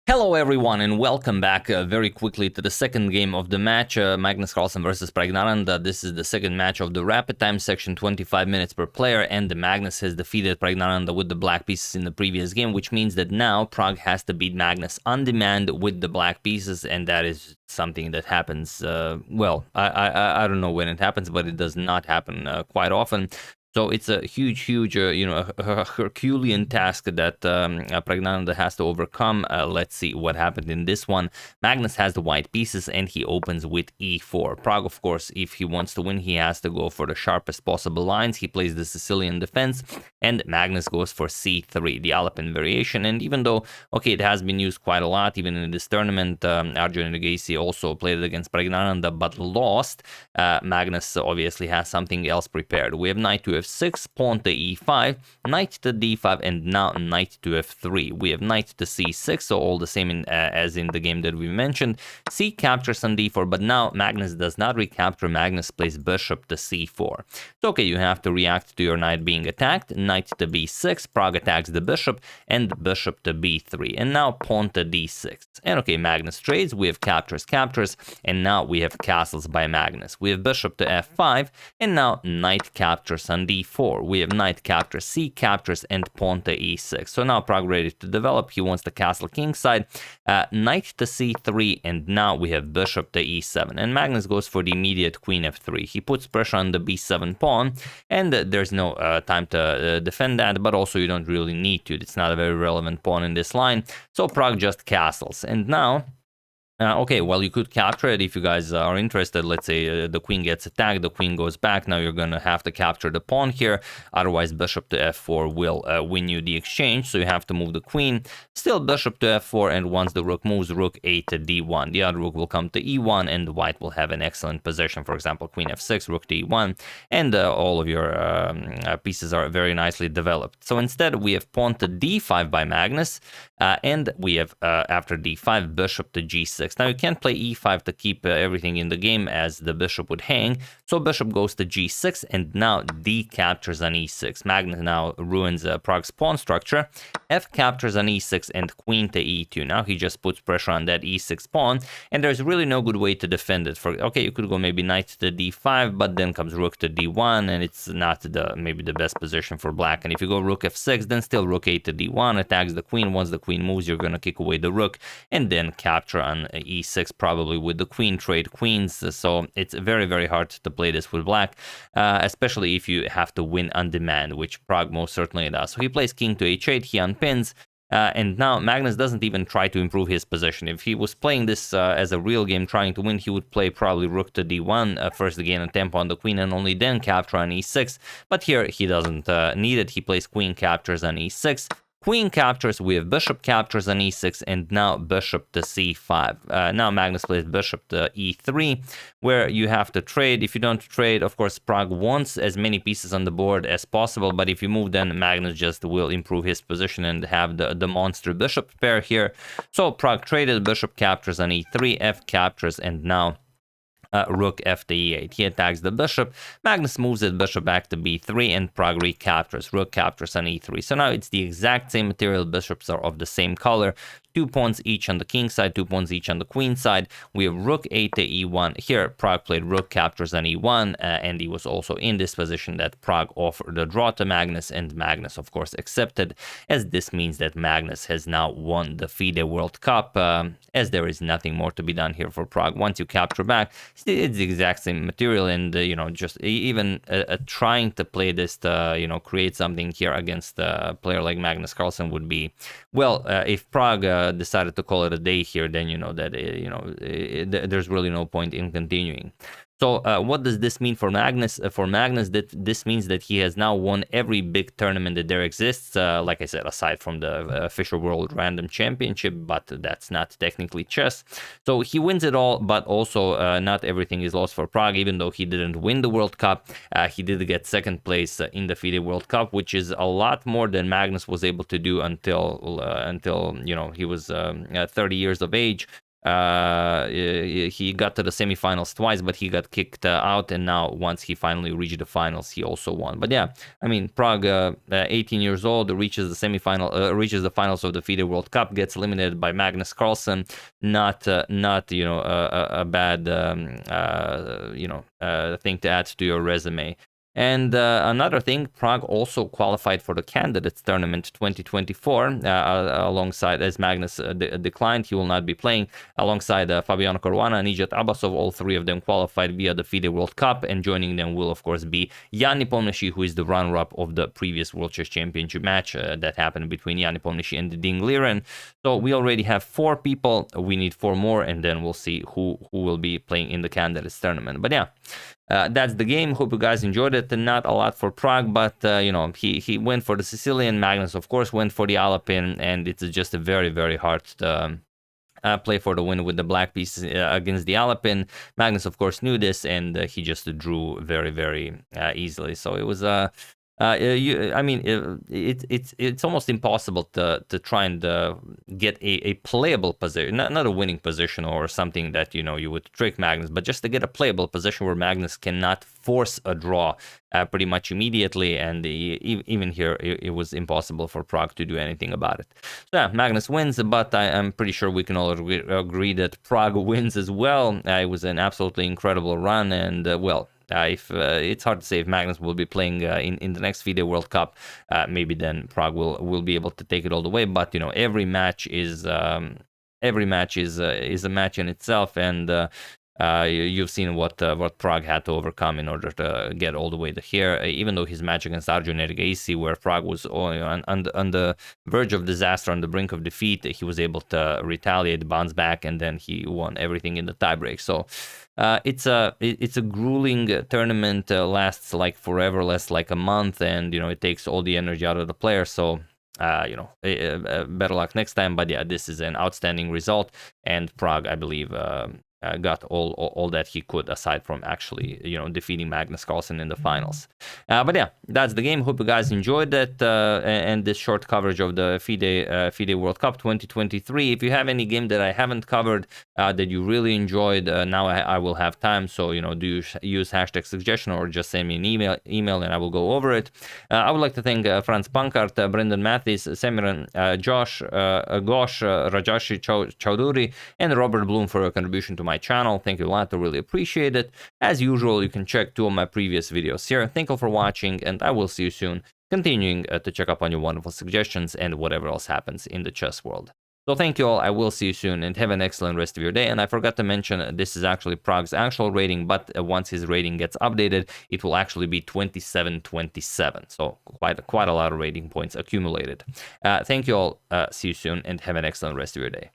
Hello everyone and welcome back very quickly to the second game of the match, Magnus Carlsen versus Praggnanandhaa. This is the second match of the rapid time section, 25 minutes per player, and Magnus has defeated Praggnanandhaa with the black pieces in the previous game, which means that now Prag has to beat Magnus on demand with the black pieces, and that is something that happens, well, I don't know when it happens, but it does not happen quite often. So it's a huge, a Herculean task that Praggnanandhaa has to overcome. Let's see what happened in this one. Magnus has the white pieces and he opens with e4. Prag, of course, if he wants to win, he has to go for the sharpest possible lines. He plays the Sicilian defense and Magnus goes for c3, the Alpine variation. And even though, okay, it has been used quite a lot, even in this tournament, Arjun Nagaisi also played it against Praggnanandhaa but lost. Magnus obviously has something else prepared. We have knight to f6, pawn to e5, knight to d5, and now knight to f3. We have knight to c6, so all the same as in the game that we mentioned. C captures on d4, but now Magnus does not recapture. Magnus plays bishop to c4. So okay, you have to react to your knight being attacked. Knight to b6, Prag attacks the bishop, and bishop to b3, and now pawn to d6. And okay, Magnus trades, we have captures, and now we have castles by Magnus. We have bishop to f5, and now knight captures on d4. We have knight captures, c captures, and pawn to e6. So now Prag ready to develop. He wants the castle kingside, knight to c3, and now we have bishop to e7. And Magnus goes for the immediate queen f3. He puts pressure on the b7 pawn, and there's no time to defend that, but also you don't really need to. It's not a very relevant pawn in this line. So Prag just castles. And now okay, well, you could capture it if you guys are interested. Let's say the queen gets attacked, the queen goes back. Now you're going to have to capture the pawn here. Otherwise, bishop to f4 will win you the exchange. So you have to move the queen. Still bishop to f4, and once the rook moves, rook a to d1. The other rook will come to e1, and white will have an excellent position. For example, queen f6, rook to e1, and all of your pieces are very nicely developed. So instead, we have pawn to d5 by Magnus, and we have, after d5, bishop to g6. Now you can't play e5 to keep everything in the game, as the bishop would hang. So bishop goes to g6, and now d captures on e6. Magnus now ruins Prag's pawn structure. F captures on e6 and queen to e2. Now he just puts pressure on that e6 pawn, and there's really no good way to defend it. Okay, you could go maybe knight to d5, but then comes rook to d1, and it's not maybe the best position for black. And if you go rook f6, then still rook a to d1 attacks the queen. Once the queen moves, you're going to kick away the rook, and then capture on e6, probably with the queen, trade queens. So it's very, very hard to play this with black, especially if you have to win on demand, which Prag most certainly does. So he plays king to h8, he unpins, and now Magnus doesn't even try to improve his position. If he was playing this as a real game trying to win, he would play probably rook to d1, first to gain a tempo on the queen and only then capture on e6. But here he doesn't need it. He plays queen captures on e6. Queen captures, we have bishop captures on e6, and now bishop to c5. Now Magnus plays bishop to e3, where you have to trade. If you don't trade, of course, Prag wants as many pieces on the board as possible, but if you move, then Magnus just will improve his position and have the monster bishop pair here. So Prag traded, bishop captures on e3, f captures, and now rook f to e8. He attacks the bishop. Magnus moves it, bishop back to b3, and Prag recaptures. Rook captures on e3. So now it's the exact same material. Bishops are of the same color. 2 pawns each on the king side, 2 pawns each on the queen side. We have rook a to e1. Here, Prag played rook captures on e1, and he was also in this position that Prag offered the draw to Magnus, and Magnus, of course, accepted, as this means that Magnus has now won the FIDE World Cup, as there is nothing more to be done here for Prag. Once you capture back, it's the exact same material, and, just even trying to play this to, create something here against a player like Magnus Carlsen would be, well, if Prag decided to call it a day here, then there's really no point in continuing. So what does this mean for Magnus? For Magnus, this means that he has now won every big tournament that there exists, like I said, aside from the FIDE World Random Championship, but that's not technically chess. So he wins it all, but also not everything is lost for Prag. Even though he didn't win the World Cup, he did get second place in the FIDE World Cup, which is a lot more than Magnus was able to do until he was 30 years of age. He got to the semifinals twice, but he got kicked out, and now once he finally reached the finals, he also won. But yeah, I mean, Pragg, 18 years old, reaches the reaches the finals of the FIDE World Cup, gets eliminated by Magnus Carlsen. Not you know, a bad thing to add to your resume. And another thing, Pragg also qualified for the Candidates Tournament 2024 alongside, as Magnus declined, he will not be playing, alongside Fabiano Caruana and Ijat Abbasov. All three of them qualified via the FIDE World Cup, and joining them will, of course, be Jan Nepomniachtchi, who is the runner-up of the previous World Chess Championship match that happened between Jan Nepomniachtchi and Ding Liren. So we already have 4 people. We need 4 more, and then we'll see who will be playing in the Candidates Tournament. But yeah, that's the game. Hope you guys enjoyed it. Not a lot for Pragg, but you know, he went for the Sicilian. Magnus, of course, went for the Alpin, and it's just a very, very hard play for the win with the black piece against the Alpin. Magnus, of course, knew this, and he just drew very, very easily. So it was I mean, it's almost impossible to try and get a playable position, not a winning position or something that, you know, you would trick Magnus, but just to get a playable position where Magnus cannot force a draw pretty much immediately. And even here, it was impossible for Pragg to do anything about it. So yeah, Magnus wins, but I'm pretty sure we can all agree that Pragg wins as well. It was an absolutely incredible run, and well, if it's hard to say if Magnus will be playing in the next FIDE World Cup, maybe then Pragg will be able to take it all the way. But you know, every match is a match in itself, and you've seen what Pragg had to overcome in order to get all the way to here. Even though his match against Arjun Ergaisi, where Pragg was on the verge of disaster, on the brink of defeat, he was able to retaliate, bounce back, and then he won everything in the tiebreak. So it's a grueling tournament, lasts like forever, lasts like a month, and you know, it takes all the energy out of the player. So you know, better luck next time. But yeah, this is an outstanding result, and Pragg, I believe, got all that he could, aside from actually, you know, defeating Magnus Carlsen in the finals. But yeah, that's the game. Hope you guys enjoyed that and this short coverage of the FIDE World Cup 2023. If you have any game that I haven't covered that you really enjoyed, now I will have time. So, you know, do use hashtag suggestion or just send me an email and I will go over it. I would like to thank Franz Pankart, Brendan Mathis, Semiran, Josh, Gosh, Rajashi Chowdhury, and Robert Bloom for your contribution to my channel. Thank you a lot. I really appreciate it. As usual, you can check 2 of my previous videos here. Thank you for watching, and I will see you soon, continuing to check up on your wonderful suggestions and whatever else happens in the chess world. So thank you all. I will see you soon, and have an excellent rest of your day. And I forgot to mention, this is actually Pragg's actual rating, but once his rating gets updated, it will actually be 2727. So quite a lot of rating points accumulated. Thank you all. See you soon, and have an excellent rest of your day.